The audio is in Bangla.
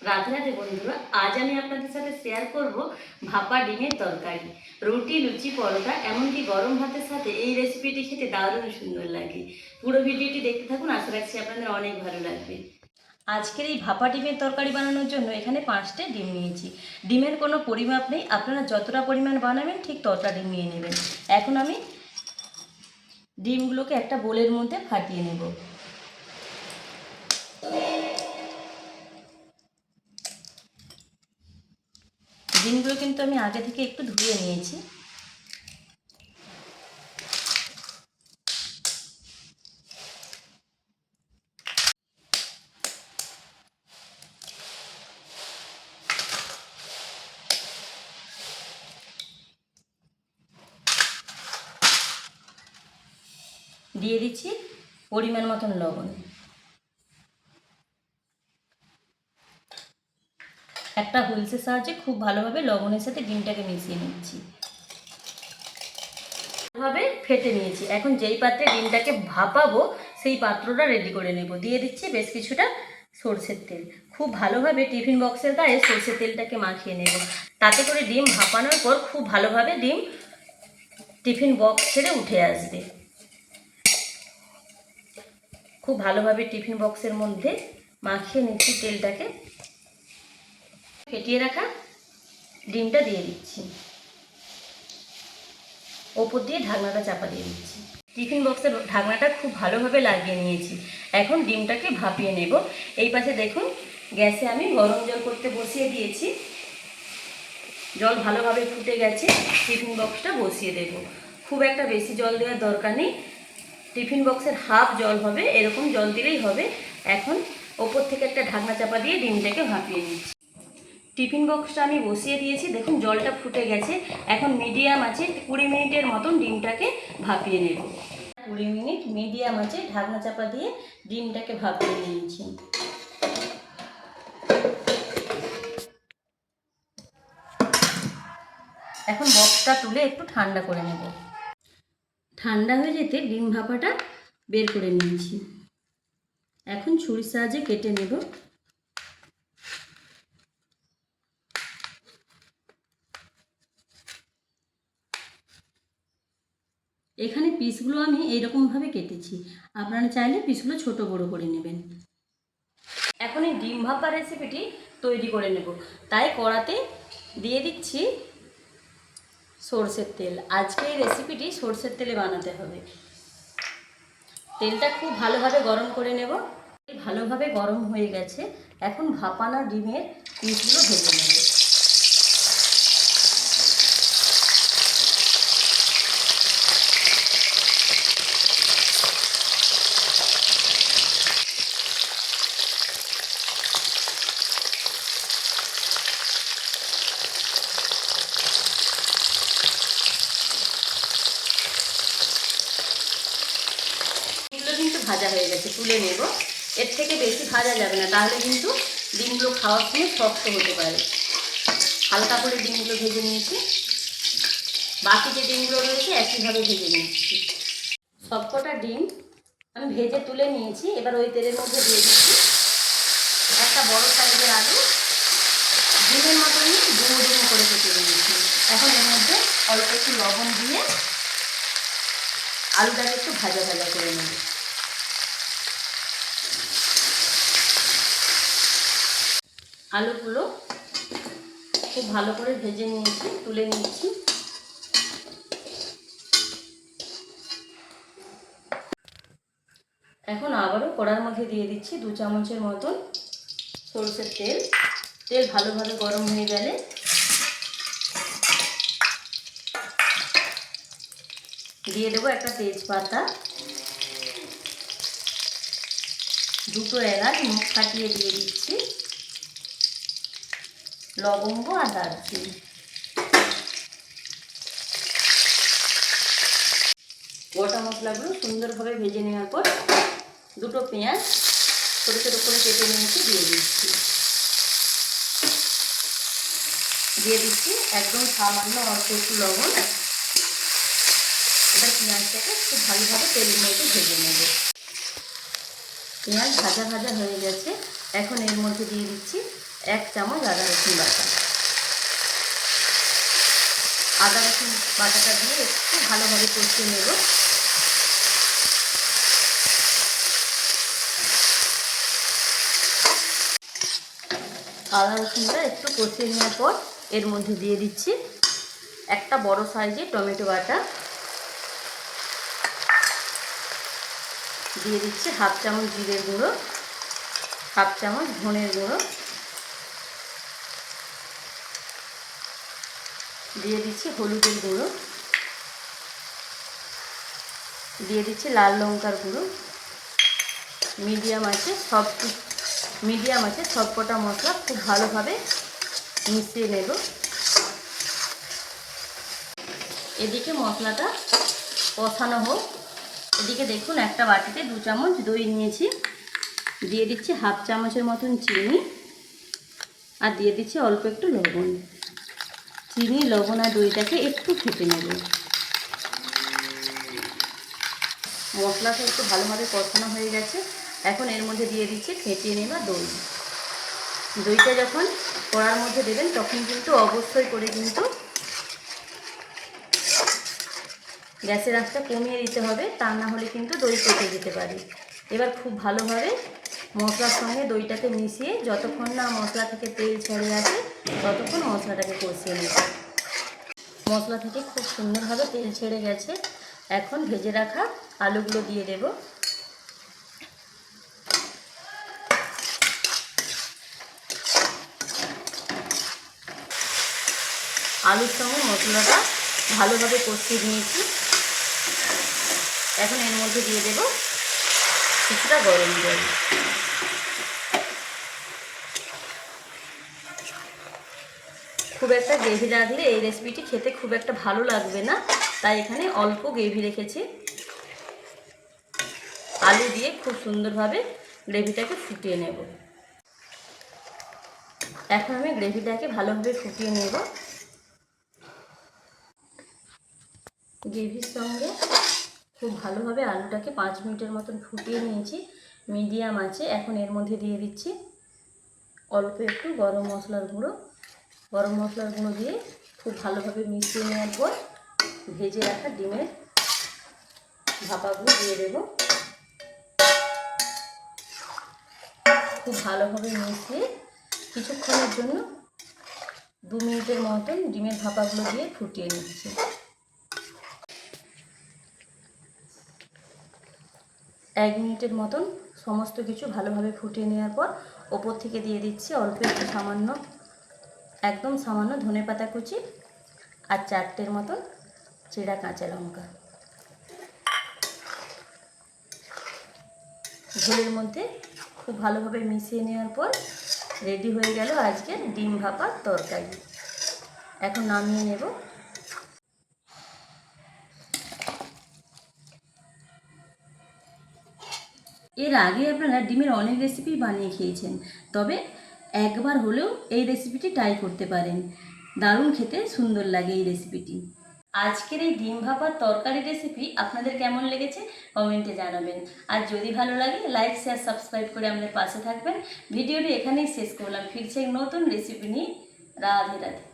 রাধে রাধে বন্ধুরা, আজ আমি আপনাদের সাথে শেয়ার করব ভাপা ডিমের তরকারি। রুটি, লুচি, পরোটা, এমনকি গরম ভাতের সাথে এই রেসিপিটি খেতে দারুণ সুন্দর লাগে। পুরো ভিডিওটি দেখতে থাকুন, আশা রাখছি আপনাদের অনেক ভালো লাগবে। আজকের এই ভাপা ডিমের তরকারি বানানোর জন্য এখানে 5টে ডিম নিয়েছি। ডিমের কোনো পরিমাপ নেই, আপনারা যতটা পরিমাণ বানাবেন ঠিক ততটা ডিম নিয়ে নেবেন। এখন আমি ডিমগুলোকে একটা বোলের মধ্যে ফাটিয়ে নেব। ডিমগুলো কিন্তু আমি আগে থেকে একটু ধুয়ে নিয়েছি। দিয়ে দিচ্ছি পরিমাণ মতন লবণ। একটা হুইলসের সাহায্যে খুব ভালোভাবে লবণের সাথে ডিমটাকে মিশিয়ে নিচ্ছি। ভাবে ফেটে নিয়েছি। এখন যেই পাত্রে ডিমটাকে ভাপাবো সেই পাত্রটা রেডি করে নেব। দিয়ে দিচ্ছি বেশ কিছুটা সরষের তেল। খুব ভালোভাবে টিফিন বক্সের গায়ে সরষের তেলটাকে মাখিয়ে নেব। তাতে করে ডিম ভাপানোর পর খুব ভালোভাবে ডিম টিফিন বক্স ছেড়ে উঠে আসবে। খুব ভালোভাবে টিফিন বক্সের মধ্যে মাখিয়ে নিচ্ছি তেলটাকে। ফেটিয়ে রাখা ডিমটা দিয়ে দিচ্ছি, ওপর দিয়ে ঢাকনাটা চাপা দিয়ে দিচ্ছি। টিফিন বক্সের ঢাকনাটা খুব ভালোভাবে লাগিয়ে নিয়েছি। এখন ডিমটাকে ভাপিয়ে নেব। এই পাশে দেখুন, গ্যাসে আমি গরম জল করতে বসিয়ে দিয়েছি। জল ভালোভাবে ফুটে গেছে, টিফিন বক্সটা বসিয়ে দেব। খুব একটা বেশি জল দেওয়ার দরকার নেই, টিফিন বক্সের হাফ জল হবে, এরকম জল দিলেই হবে। এখন ওপর থেকে একটা ঢাকনা চাপা দিয়ে ডিমটাকে ভাপিয়ে নিচ্ছি। টিফিন বক্সটা আমি বসিয়ে দিয়েছি, দেখুন জলটা ফুটে গেছে। এখন মিডিয়াম আছে 20 মিনিটের মতন ডিমটাকে ভাপিয়ে নেব। 20 মিনিট মিডিয়াম আছে ঢাকনা চাপা দিয়ে ডিমটাকে ভাপিয়ে নিয়েছি। এখন বক্সটা তুলে একটু ঠান্ডা করে নেব। ঠান্ডা হয়ে যেতে ডিম ভাপাটা বের করে নিয়েছি। এখন ছুরির সাহায্যে কেটে নেব। এখানে পিসগুলো আমি এইরকমভাবে কেটেছি, আপনারা চাইলে পিসগুলো ছোট বড় করে নেবেন। এখন এই ডিম ভাপা রেসিপিটি তৈরি করে নেব। তাই কড়াতে দিয়ে দিচ্ছি সরষের তেল। আজকে এই রেসিপিটি সরষের তেলে বানাতে হবে। তেলটা খুব ভালোভাবে গরম করে নেব। ভালোভাবে গরম হয়ে গেছে, এখন ভাপানো ডিমের পিসগুলো ভেজে নেব। কিন্তু ভাজা হয়ে গেছে, তুলে নেব। এর থেকে বেশি ভাজা যাবে না, তাহলে কিন্তু ডিমগুলো খাওয়ার সময় শক্ত হতে পারে। হালকা করে ডিমগুলো ভেজে নিয়েছি, বাকি যে ডিমগুলো রয়েছে একইভাবে ভেজে নিচ্ছি। সবকটা ডিম আমি ভেজে তুলে নিয়েছি। এবার ওই তেলের মধ্যে দিয়ে দিচ্ছি একটা বড় সাইজের আলু। ডিমের মতনই ডুমো ডুমো করে কেটে নিয়েছি। এখন এর মধ্যে অল্প একটু লবণ দিয়ে আলুটাকে একটু ভাজা ভাজা করে নেব। আলুগুলো খুব ভালো করে ভেজে নিয়েছি, তুলে নিচ্ছি। এখন আবারও কড়ার মধ্যে দিয়ে দিচ্ছি 2 চামচের মতন সরষের তেল। তেল ভালোভাবে গরম হয়ে গেলে দিয়ে দেবো একটা তেজপাতা, 2টো এলাচ মুখ ফাটিয়ে দিয়ে দিচ্ছি, লবঙ্গ আর দারচিনি। গোটা মশলাগুলো সুন্দরভাবে ভেজে নেওয়ার পর 2টো পেঁয়াজ ছোটো ছোটো করে কেটে নিয়েছি দিয়ে দিচ্ছি। দিয়ে দিচ্ছি একদম সামান্য অল্প একটু লবণ। এবার পেঁয়াজটাকে খুব ভালোভাবে তেলের মধ্যে ভেজে নেব। পেঁয়াজ ভাজা ভাজা হয়ে গেছে, এখন এর মধ্যে দিয়ে দিচ্ছি 1 চামচ আদা রসুন বাটা। আদা রসুন বাটাটা দিয়ে একটু ভালোভাবে কষিয়ে নেব। আদা রসুনটা একটু কষিয়ে নেওয়ার পর এর মধ্যে দিয়ে দিচ্ছি একটা বড় সাইজের টমেটো বাটা, দিয়ে দিচ্ছি 1/2 চামচ জিরের গুঁড়ো, 1/2 চামচ ধনের গুঁড়ো, দিয়ে দিচ্ছি হলুদের গুঁড়ো, দিয়ে দিচ্ছি লাল লঙ্কার গুঁড়ো। মিডিয়াম আছে সবকটা মশলা খুব ভালোভাবে মিশিয়ে নেব। এদিকে মশলাটা কষানো হোক। এদিকে দেখুন একটা বাটিতে 2 চামচ দই নিয়েছি, দিয়ে দিচ্ছি 1/2 চামচের মতন চিনি, আর দিয়ে দিচ্ছি অল্প একটু লবণ। চিনি, লবণ আর দইটাকে একটু ফেটে নেব। মশলাটা একটু ভালোভাবে কষানো হয়ে গেছে। এখন এর মধ্যে দিয়ে দিচ্ছি ফেটিয়ে নেওয়া দই। দইটা যখন কড়ার মধ্যে দেবেন তখন কিন্তু অবশ্যই করে কিন্তু গ্যাসের আঁচটা কমিয়ে দিতে হবে, তা না হলে কিন্তু দই কেটে যেতে পারে। এবার খুব ভালোভাবে মশলার সঙ্গে দইটাকে মিশিয়ে যতক্ষণ না মশলা থেকে তেল ছেড়ে আসে ততক্ষণ মশলাটাকে কষিয়ে নেব। মশলা থেকে খুব সুন্দরভাবে তেল ছেড়ে গেছে। এখন ভেজে রাখা আলুগুলো দিয়ে দেব। আলুর সঙ্গে মশলাটা ভালোভাবে কষিয়ে নিয়েছি। এখন এর মধ্যে দিয়ে দেব কিছুটা গরম জল। খুব একটা গ্রেভি রাখলে এই রেসিপিটি খেতে খুব একটা ভালো লাগবে না, তাই এখানে অল্প গ্রেভি রেখেছি। আলু দিয়ে খুব সুন্দরভাবে গ্রেভিটাকে ফুটিয়ে নেব। এখন আমি গ্রেভিটাকে ভালোভাবে ফুটিয়ে নেব। গ্রেভির সঙ্গে খুব ভালোভাবে আলুটাকে 5 মিনিটের মতন ফুটিয়ে নিয়েছি মিডিয়াম আছে। এখন এর মধ্যে দিয়ে দিচ্ছি অল্প একটু গরম মশলার গুঁড়ো। গরম মশলার গুঁড়ো দিয়ে খুব ভালোভাবে মিশিয়ে নেওয়ার পর ভেজে রাখা ডিমের ভাপাগুলো দিয়ে দেব। খুব ভালোভাবে মিশিয়ে কিছুক্ষণের জন্য 2 মিনিটের মতন ডিমের ভাপাগুলো দিয়ে ফুটিয়ে নিচ্ছি। 1 মিনিটের মতন সমস্ত কিছু ভালোভাবে ফুটিয়ে নেওয়ার পর ওপর থেকে দিয়ে দিচ্ছি অল্প একটু একদম সামান্য ধনেপাতা কুচি আর 4টের মতন চেরা কাঁচা লঙ্কা। ঝোলের মধ্যে খুব ভালোভাবে মিশিয়ে নেওয়ার পর রেডি হয়ে গেল আজকের ডিম ভাপার তরকারি। এখন নামিয়ে নেব। এর আগে আপনারা ডিমের অনেক রেসিপি বানিয়ে খেয়েছেন, তবে একবার হলেও এই রেসিপিটি ট্রাই করতে পারেন। দারুণ খেতে সুন্দর লাগে এই রেসিপিটি। আজকের এই ডিম ভাপার তরকারি রেসিপি আপনাদের কেমন লেগেছে কমেন্টে জানাবেন। আর যদি ভালো লাগে লাইক, শেয়ার, সাবস্ক্রাইব করে আমাদের পাশে থাকবেন। ভিডিওটি এখানেই শেষ করলাম। ফিরছে এক নতুন রেসিপি নিয়ে। রাধে রাধে।